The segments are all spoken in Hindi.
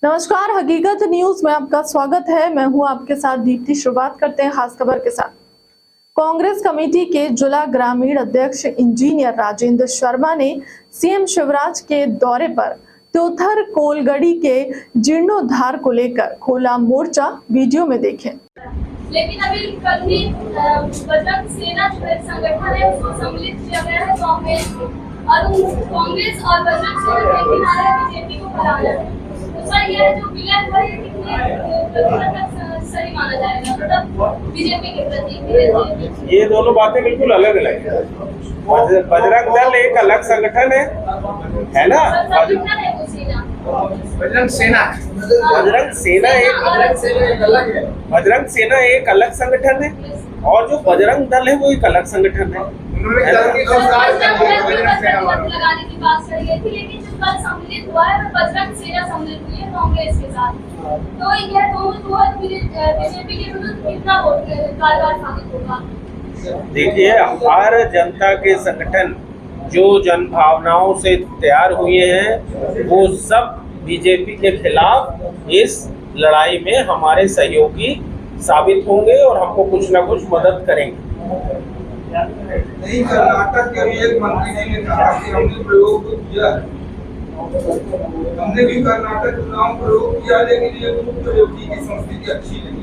नमस्कार, हकीकत न्यूज में आपका स्वागत है। मैं हूं आपके साथ दीप्ति। शुरुआत करते हैं खास खबर के साथ। कांग्रेस कमेटी के जिला ग्रामीण अध्यक्ष इंजीनियर राजेंद्र शर्मा ने सीएम शिवराज के दौरे पर त्योथर कोलगड़ी के जीर्णोद्धार को लेकर खोला मोर्चा। वीडियो में देखें। लेकिन अभी कल ही बजरंग सेना जो संगठन है उसको सम्मिलित किया गया है कांग्रेस और बजरंग सेना के किनारे बीजेपी को बुलाया है। तो सर ये जो विलय हुआ है कितने सही माना जाएगा, मतलब बीजेपी के प्रति? ये दोनों बातें बिल्कुल अलग अलग है। बजरंग दल एक अलग संगठन है ना। बजरंग सेना एक अलग संगठन है और जो बजरंग दल है वो एक अलग संगठन है। लगाने की बात करी गई थी, लेकिन जो कल सम्मिलित हुआ है वो बजरंग सेना सम्मिलित हुई है कांग्रेस के साथ। तो यह दोनों बीजेपी के विरुद्ध कितना कारगर साबित होगा? देखिए, हर जनता के संगठन जो जन भावनाओं से तैयार हुए हैं वो सब बीजेपी के खिलाफ इस लड़ाई में हमारे सहयोगी साबित होंगे और हमको कुछ ना कुछ मदद करेंगे। नहीं, कर्नाटक के एक मंत्री ने कहा कि हमने प्रयोग तो किया है, हमने भी कर्नाटक चुनाव प्रयोग किया, लेकिन ये प्रयोगी की संस्कृति अच्छी नहीं।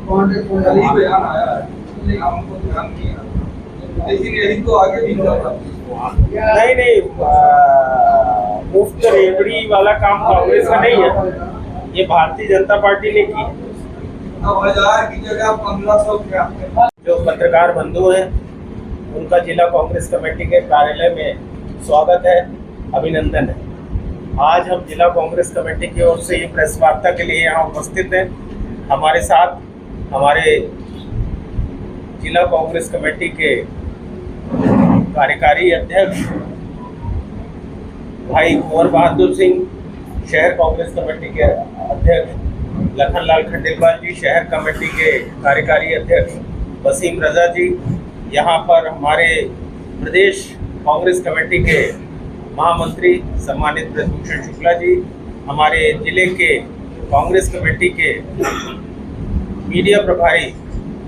कल ही बयान आया है, हमको ध्यान किया, लेकिन यही तो आगे भी नहीं, मुफ्त रेवड़ी वाला काम कांग्रेस का नहीं है, ये भारतीय जनता पार्टी ने की। अब 1000 की जगह 1500 क्या? जो पत्रकार बंधु हैं उनका जिला कांग्रेस कमेटी के कार्यालय में स्वागत है, अभिनंदन है। आज हम जिला कांग्रेस कमेटी की ओर से ये प्रेस वार्ता के लिए यहाँ उपस्थित हैं। हमारे साथ हमारे जिला कांग्रेस कमेटी के कार्यकारी अध्यक्ष भाई कुंवर बहादुर सिंह, शहर कांग्रेस कमेटी के अध्यक्ष लखनलाल खंडेलवाल जी, शहर कमेटी के कार्यकारी अध्यक्ष वसीम रजा जी, यहाँ पर हमारे प्रदेश कांग्रेस कमेटी के महामंत्री सम्मानित ब्रजभूषण शुक्ला जी, हमारे जिले के कांग्रेस कमेटी के मीडिया प्रभारी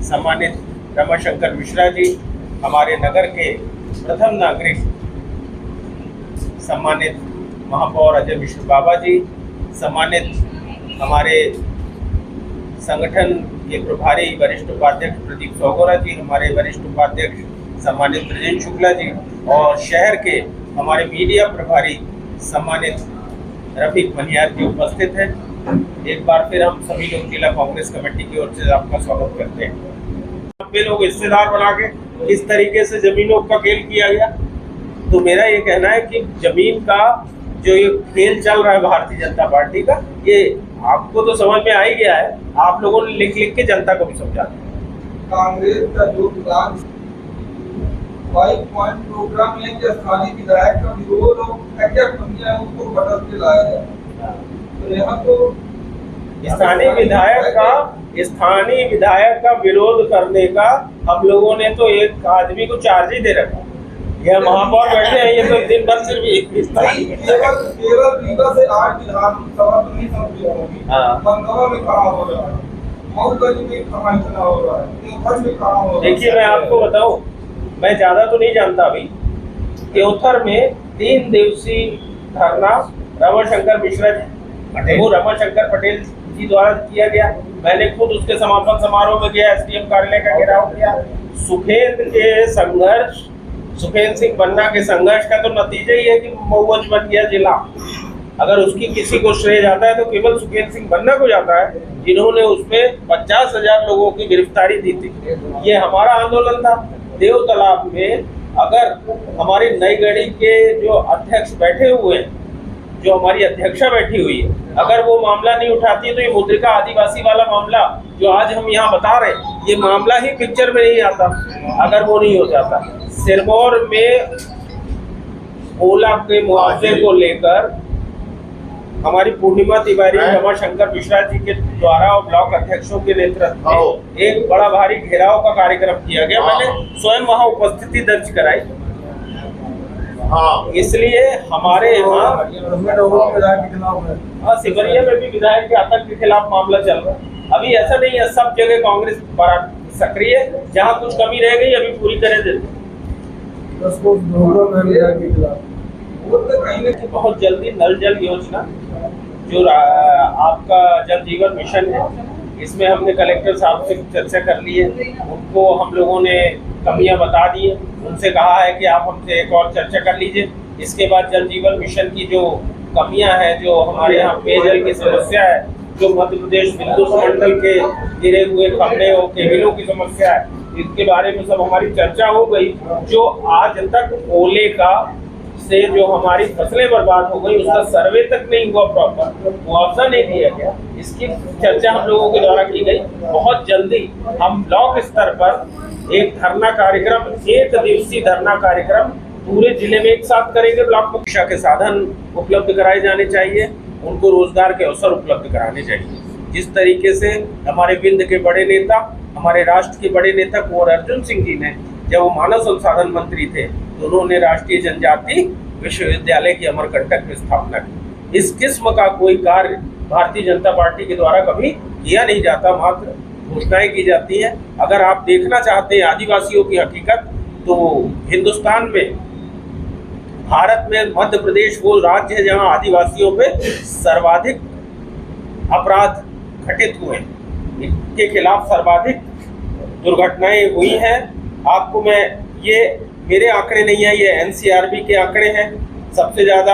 सम्मानित रमाशंकर मिश्रा जी, हमारे नगर के प्रथम नागरिक सम्मानित महापौर अजय मिश्र बाबा जी, सम्मानित हमारे संगठन के प्रभारी वरिष्ठ उपाध्यक्ष प्रदीप सौगोरा जी, हमारे वरिष्ठ उपाध्यक्ष सम्मानित ब्रजेश शुक्ला जी और शहर के हमारे मीडिया प्रभारी सम्मानित रफीक मनियार जी उपस्थित हैं। एक बार फिर हम सभी लोग जिला कांग्रेस कमेटी की ओर से आपका स्वागत करते हैं। वे लोग हिस्सेदार बना के किस तरीके से जमीनों का खेल किया गया, तो मेरा ये कहना है कि जमीन का जो ये खेल चल रहा है भारतीय जनता पार्टी का, ये आपको तो समझ में आ ही गया है। आप लोगों ने लिख लिख के जनता को भी समझा दिया। कांग्रेस का जो प्लान 5 पॉइंट प्रोग्राम है कि स्थानीय विधायक का विरोध और क्या कमियां है उसको बदल के लाया जाए। तो यहाँ तो स्थानीय विधायक का विरोध करने का हम लोगों ने तो एक आदमी को चार्ज ही दे रखा। यह महापौर बैठे हैं, ये तो दिन भर सिर्फ केवल रीवा से 8 विधानसभा तो नहीं समझी होगी। बंगवा में कहाँ हो रहा है, मऊगंज में कहाँ इतना हो रहा है, त्योथर में कहाँ हो रहा है। देखिए, मैं आपको बताऊं, मैं ज्यादा तो नहीं जानता अभी। त्योथर में 3 दिवसीय धरना रमाशंकर मिश्रा जी, वो रमाशंकर पटेल जी द्वारा किया गया। मैंने खुद उसके समापन समारोह में गया, एसडीएम कार्यालय का घेराव किया। सुखेंद्र सिंह पन्ना के संघर्ष का तो नतीजा ही है कि मऊगंज बन गया जिला। अगर उसकी किसी को श्रेय जाता है तो केवल सुखेंद्र सिंह पन्ना को जाता है, जिन्होंने उसमें 50,000 लोगों की गिरफ्तारी दी थी। ये हमारा आंदोलन था। देव तालाब में अगर हमारी नई गढ़ी के जो अध्यक्ष बैठे हुए हैं, जो हमारी अध्यक्षा बैठी हुई है, अगर वो मामला नहीं उठाती तो ये मुद्रिका आदिवासी वाला मामला जो आज हम यहाँ बता रहे हैं, ये मामला ही पिक्चर में नहीं आता अगर वो नहीं हो जाता। सिरमौर में ओला के मुआवजे को लेकर हमारी पूर्णिमा तिवारी, रमाशंकर मिश्रा जी के द्वारा और ब्लॉक अध्यक्षों के नेतृत्व में एक बड़ा भारी घेराव का कार्यक्रम किया गया। मैंने स्वयं वहां उपस्थिति दर्ज कराई। हाँ, इसलिए हमारे यहाँ सिमरिया में भी विधायक के आतंक के खिलाफ मामला चल रहा है। अभी ऐसा नहीं है सब जगह कांग्रेस बड़ा सक्रिय है, जहाँ कुछ कमी रह गई अभी पूरी तरह से बहुत जल्दी नल जल योजना जो आपका जल जीवन मिशन है, इसमें हमने कलेक्टर साहब से चर्चा कर ली है। उनको हम लोगों ने कमियां बता दी है, उनसे कहा है कि आप हमसे एक और चर्चा कर लीजिए। इसके बाद जल जीवन मिशन की जो कमियां हैं, जो हमारे यहाँ पेयजल की समस्या है, जो मध्य प्रदेश विद्युत मंडल के गिरे हुए खंभे और केबलों की समस्या है, इसके बारे में सब हमारी चर्चा हो गई। जो आज तक ओले का से जो हमारी फसलें बर्बाद हो गई उसका सर्वे तक नहीं हुआ, प्रॉपर मुआवजा नहीं दिया गया, इसकी चर्चा हम लोगों के द्वारा की गई। बहुत जल्दी हम ब्लॉक स्तर पर एक धरना कार्यक्रम, 1 दिवसीय धरना कार्यक्रम पूरे जिले में एक साथ करेंगे। ब्लॉक को शिक्षा के साधन उपलब्ध कराए जाने चाहिए, उनको रोजगार के अवसर उपलब्ध कराने चाहिए। जिस तरीके से हमारे विंध्य के बड़े नेता, हमारे राष्ट्र के बड़े नेता कुंवर अर्जुन सिंह जी ने, जब वो मानव संसाधन मंत्री थे, तो उन्होंने राष्ट्रीय जनजाति विश्वविद्यालय की अमरकंटक में स्थापना की। इस किस्म का कोई कार्य भारतीय जनता पार्टी के द्वारा कभी किया नहीं जाता, मात्र घोषणाएं की जाती हैं। अगर आप देखना चाहते हैं आदिवासियों की हकीकत, तो हिंदुस्तान में, भारत में मध्य प्रदेश वो राज्य है जहां आदिवासियों पे सर्वाधिक अपराध घटित हुए, इनके खिलाफ सर्वाधिक दुर्घटनाएं हुई हैं। आपको मैं, ये मेरे आंकड़े नहीं है, ये एनसीआरबी के आंकड़े हैं। सबसे ज्यादा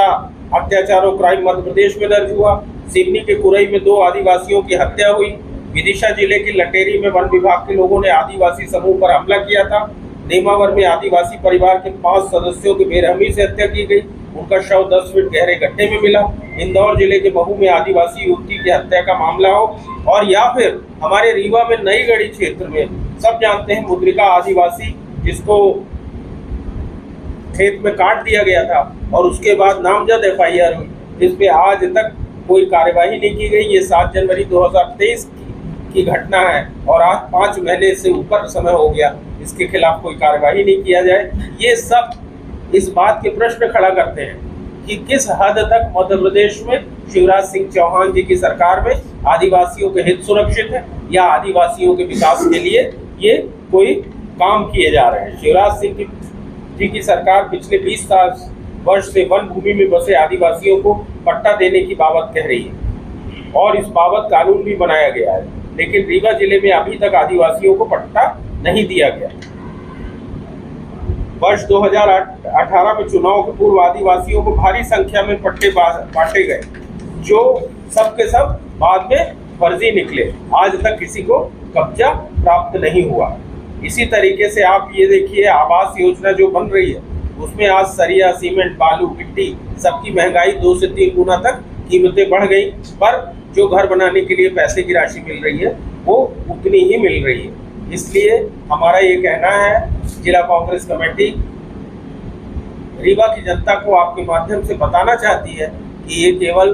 अत्याचार और क्राइम मध्य प्रदेश में दर्ज हुआ। सिवनी के कुरई में 2 आदिवासियों की हत्या हुई। विदिशा जिले की लटेरी में वन विभाग के लोगों ने आदिवासी समूह पर हमला किया था। नेमावर में आदिवासी परिवार के 5 सदस्यों की बेरहमी से हत्या की गई, उनका शव 10 फीट गहरे गड्ढे में मिला। इंदौर जिले के महू में आदिवासी युवती की हत्या का मामला हो, और या फिर हमारे रीवा में नई गढ़ी क्षेत्र में, सब जानते हैं मुद्रिका आदिवासी, जिसको खेत में काट दिया गया था और उसके बाद नामजद एफआईआर हुई, जिस पे आज तक कोई कार्यवाही नहीं की गई। ये 7 जनवरी 2023 की घटना है और आज 5 महीने से ऊपर समय हो गया, इसके खिलाफ कोई कार्यवाही नहीं किया जाए। ये सब इस बात के प्रश्न खड़ा करते हैं कि किस हद तक मध्य प्रदेश में शिवराज सिंह चौहान जी की सरकार में आदिवासियों के हित सुरक्षित है, या आदिवासियों के विकास के लिए ये कोई काम किए जा रहे हैं। शिवराज सिंह जी की सरकार पिछले 20 वर्ष से वन भूमि में बसे आदिवासियों को पट्टा देने की बाबत कह रही है, और इस बाबत कानून भी बनाया गया है, लेकिन रीवा जिले में अभी तक आदिवासियों को पट्टा नहीं दिया गया। वर्ष 2018 में चुनाव के पूर्व आदिवासियों को भारी संख्या में पट्टे बांटे गए, जो सब के सब बाद में फर्जी निकले। आज तक किसी को कब्जा प्राप्त नहीं हुआ। इसी तरीके से आप ये देखिए, आवास योजना जो बन रही है, उसमें आज सरिया, सीमेंट, बालू, मिट्टी, सबकी महंगाई 2 से 3 गुना तक कीमतें बढ़ गई, पर जो घर बनाने के लिए पैसे की राशि मिल रही है वो उतनी ही मिल रही है। इसलिए हमारा ये कहना है, जिला कांग्रेस कमेटी रीवा की जनता को आपके माध्यम से बताना चाहती है कि ये केवल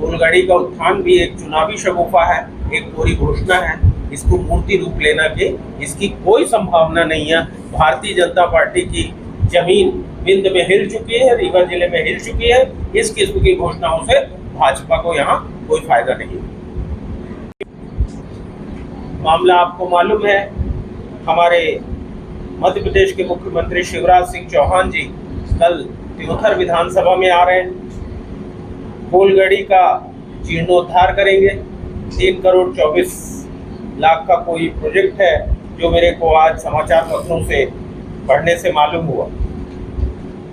फूलगड़ी का उत्थान भी एक चुनावी शगुफा है, एक पूरी घोषणा है। इसको मूर्ति रूप लेना के इसकी कोई संभावना नहीं है। भारतीय जनता पार्टी की जमीन विंध्य में हिल चुकी है, रीवा जिले में हिल चुकी है। इस किस्म की घोषणाओं से भाजपा को यहाँ कोई फायदा नहीं। मामला आपको मालूम है, हमारे मध्य प्रदेश के मुख्यमंत्री शिवराज सिंह चौहान जी कल त्योथर विधानसभा में आ रहे हैं। फूलगड़ी का जीर्णोद्धार करेंगे। 3 करोड़ 24 लाख का कोई प्रोजेक्ट है, जो मेरे को आज समाचार पत्रों से पढ़ने से मालूम हुआ।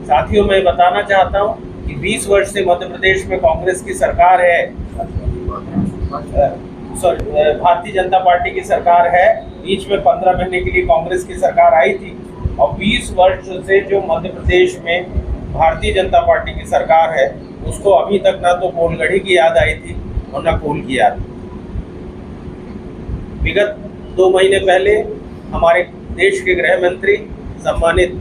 साथियों, मैं बताना चाहता हूं कि 20 वर्ष से मध्य प्रदेश में कांग्रेस की सरकार है, भारतीय जनता पार्टी की सरकार है। बीच में 15 महीने के लिए कांग्रेस की सरकार आई थी, और 20 वर्ष से जो मध्य प्रदेश में भारतीय जनता पार्टी की सरकार है, उसको अभी तक ना तो फूलगड़ी की याद आई थी और ना कोल की याद। विगत 2 महीने पहले हमारे देश के गृह मंत्री सम्मानित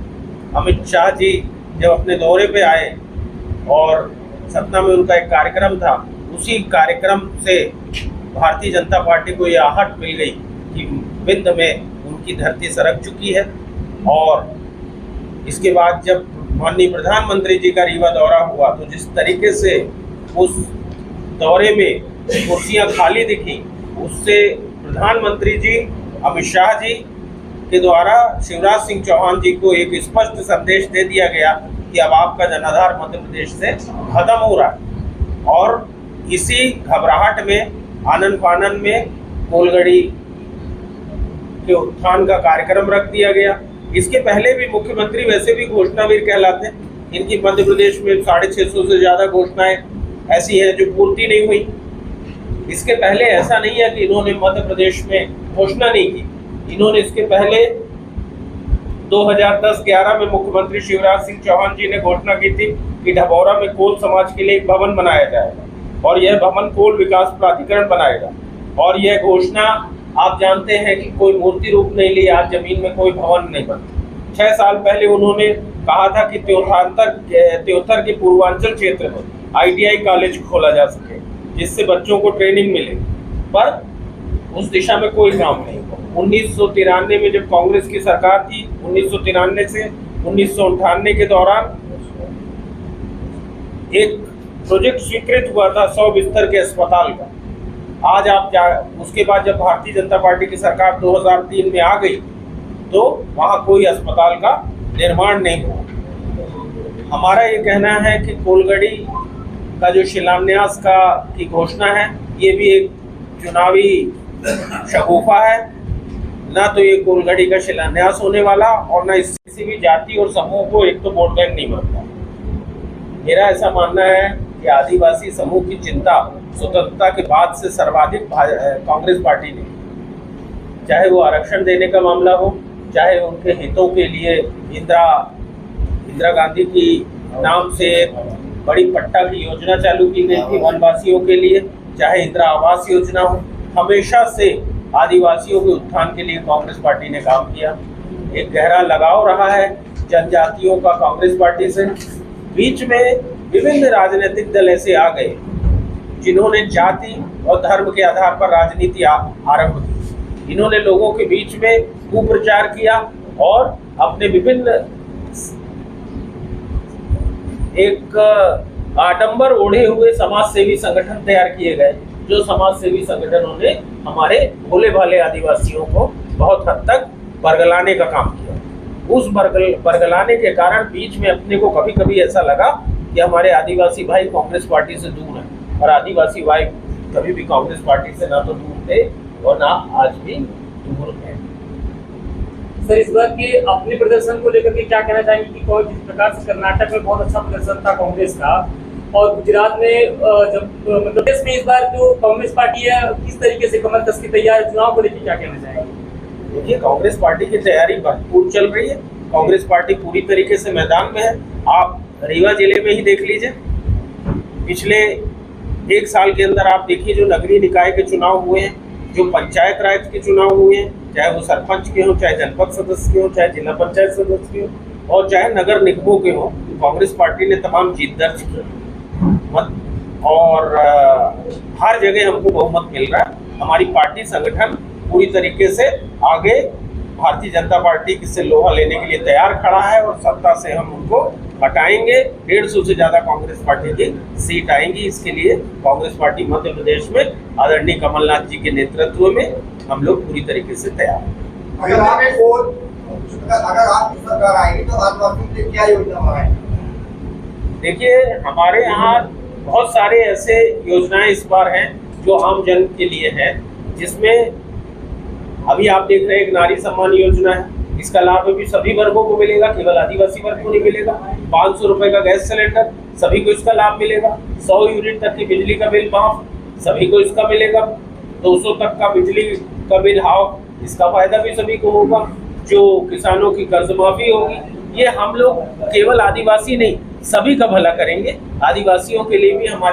अमित शाह जी जब अपने दौरे पे आए और सतना में उनका एक कार्यक्रम था, उसी कार्यक्रम से भारतीय जनता पार्टी को यह आहट मिल गई कि विंध्य में उनकी धरती सरक चुकी है। और इसके बाद जब माननीय प्रधानमंत्री जी का रीवा दौरा हुआ तो जिस तरीके से उस दौरे में कुर्सियां खाली दिखी, उससे प्रधानमंत्री जी अमित शाह जी के द्वारा शिवराज सिंह चौहान जी को एक स्पष्ट संदेश दे दिया गया कि अब आपका जनाधार मध्य प्रदेश से खत्म हो रहा है। और इसी घबराहट में, आनन फानन में कोलगढ़ी के उत्थान का कार्यक्रम रख दिया गया। इसके पहले भी मुख्यमंत्री वैसे भी घोषणावीर कहलाते हैं। इनकी मध्य प्रदेश में 650 से ज्यादा घोषणाएं ऐसी हैं जो पूर्ति नहीं हुई। इसके पहले ऐसा नहीं है कि इन्होंने मध्य प्रदेश में घोषणा नहीं की। इन्होंने इसके पहले 2010-11 में मुख्यमंत्री शिवराज सिंह चौहान जी ने घोषणा की थी कि ढबौरा में कोल समाज के लिए एक भवन बनाया जाएगा और यह भवन कोल विकास प्राधिकरण बनाएगा। और यह घोषणा आप जानते हैं कि कोई मूर्ति रूप नहीं ली, आज जमीन में कोई भवन नहीं बना। 6 साल पहले उन्होंने कहा था कि त्योथर के पूर्वांचल क्षेत्र में ITI कॉलेज खोला जा सके जिससे बच्चों को ट्रेनिंग मिले, पर उस दिशा में कोई काम नहीं। 1993 में जब कांग्रेस की सरकार थी, 1993 से 1998 के दौरान एक प्रोजेक्ट स्वीकृत हुआ था 100 बिस्तर के अस्पताल का। आज उसके बाद जब भारतीय जनता पार्टी की सरकार 2003 में आ गई तो वहाँ कोई अस्पताल का निर्माण नहीं हुआ। हमारा ये कहना है कि कोलगढ़ी का जो शिलान्यास की घोषणा है, ये भी एक चुनावी शगुफा है। ना तो ये कोलगढ़ी का शिलान्यास होने वाला और ना इससे किसी भी जाति और समूह को एक तो वोट बैंक नहीं बनता। मेरा ऐसा मानना है कि आदिवासी समूह की चिंता स्वतंत्रता के बाद से सर्वाधिक कांग्रेस पार्टी ने, चाहे वो आरक्षण देने का मामला हो, चाहे उनके हितों के लिए इंदिरा गांधी की नाम से बड़ी पट्टा की योजना चालू की गई थी वनवासियों के लिए, चाहे इंदिरा आवास योजना हो, हमेशा से आदिवासियों के उत्थान के लिए कांग्रेस पार्टी ने काम किया। एक गहरा लगाव रहा है जनजातियों का कांग्रेस पार्टी से। बीच में विभिन्न राजनीतिक दल ऐसे आ गए जिन्होंने जाति और धर्म के आधार पर राजनीति आरंभ की। इन्होंने लोगों के बीच में कुप्रचार किया और अपने विभिन्न एक आडंबर ओढ़े हुए समाज सेवी संगठन तैयार किए गए, जो समाज सेवी संगठनों ने हमारे भोले भाले आदिवासियों को बहुत हद तक बरगलाने का काम किया। उस बरगलाने के कारण बीच में अपने को कभी कभी ऐसा लगा कि हमारे आदिवासी भाई कांग्रेस पार्टी से दूर हैं, और आदिवासी भाई कभी भी कांग्रेस पार्टी से ना तो दूर थे और ना आज भी दूर हैं। सर, इस बार के अपने प्रदर्शन को लेकर के क्या कहना चाहेंगे कि जिस प्रकार से कर्नाटक में बहुत अच्छा प्रदर्शन था कांग्रेस का, और गुजरात में जब मतलब देश में इस बार जो कांग्रेस पार्टी है किस तरीके से कमर कस की तैयारी चुनाव को लेकर क्या कहना चाहेंगे? देखिए, कांग्रेस पार्टी की तैयारी भरपूर चल रही है। कांग्रेस पार्टी पूरी तरीके से मैदान में है। आप रीवा जिले में ही देख लीजिए, पिछले 1 साल के अंदर आप देखिए जो नगरीय निकाय के चुनाव हुए हैं, जो पंचायत राज के चुनाव हुए हैं, चाहे वो सरपंच के हो, चाहे जनपद सदस्य के हो, चाहे जिला पंचायत सदस्य के हो और चाहे नगर निगमों के हो, कांग्रेस पार्टी ने तमाम जीत दर्ज की और हर जगह हमको बहुमत मिल रहा है। हमारी पार्टी संगठन पूरी तरीके से आगे भारतीय जनता पार्टी से लोहा लेने के लिए तैयार खड़ा है और सत्ता से हम उनको हटाएंगे। 150 से ज्यादा कांग्रेस पार्टी की सीट आएंगी। इसके लिए कांग्रेस पार्टी मध्य प्रदेश में आदरणीय कमलनाथ जी के नेतृत्व में हम लोग पूरी तरीके से तैयार हैं। अगर आपकी सरकार आएगी तो आदिवासियों के क्या योजना बनाएंगे? देखिए, हमारे यहाँ बहुत सारे ऐसे योजनाएं इस बार हैं जो आम जन के लिए हैं, जिसमें अभी आप देख रहे हैं एक नारी सम्मान योजना है। इसका लाभ भी सभी वर्गों को मिलेगा, केवल आदिवासी वर्ग को नहीं मिलेगा। 500 रुपए का गैस सिलेंडर, सभी को इसका लाभ मिलेगा। 100 यूनिट तक की बिजली का बिल माफ, सभी को इसका मिलेगा। 200 तक का बिजली का बिल हाफ, इसका फायदा भी सभी को होगा। जो किसानों की कर्ज माफी होगी, ये हम लोग केवल आदिवासी नहीं सभी का भला करेंगे। आदिवासियों के लिए भी हमारी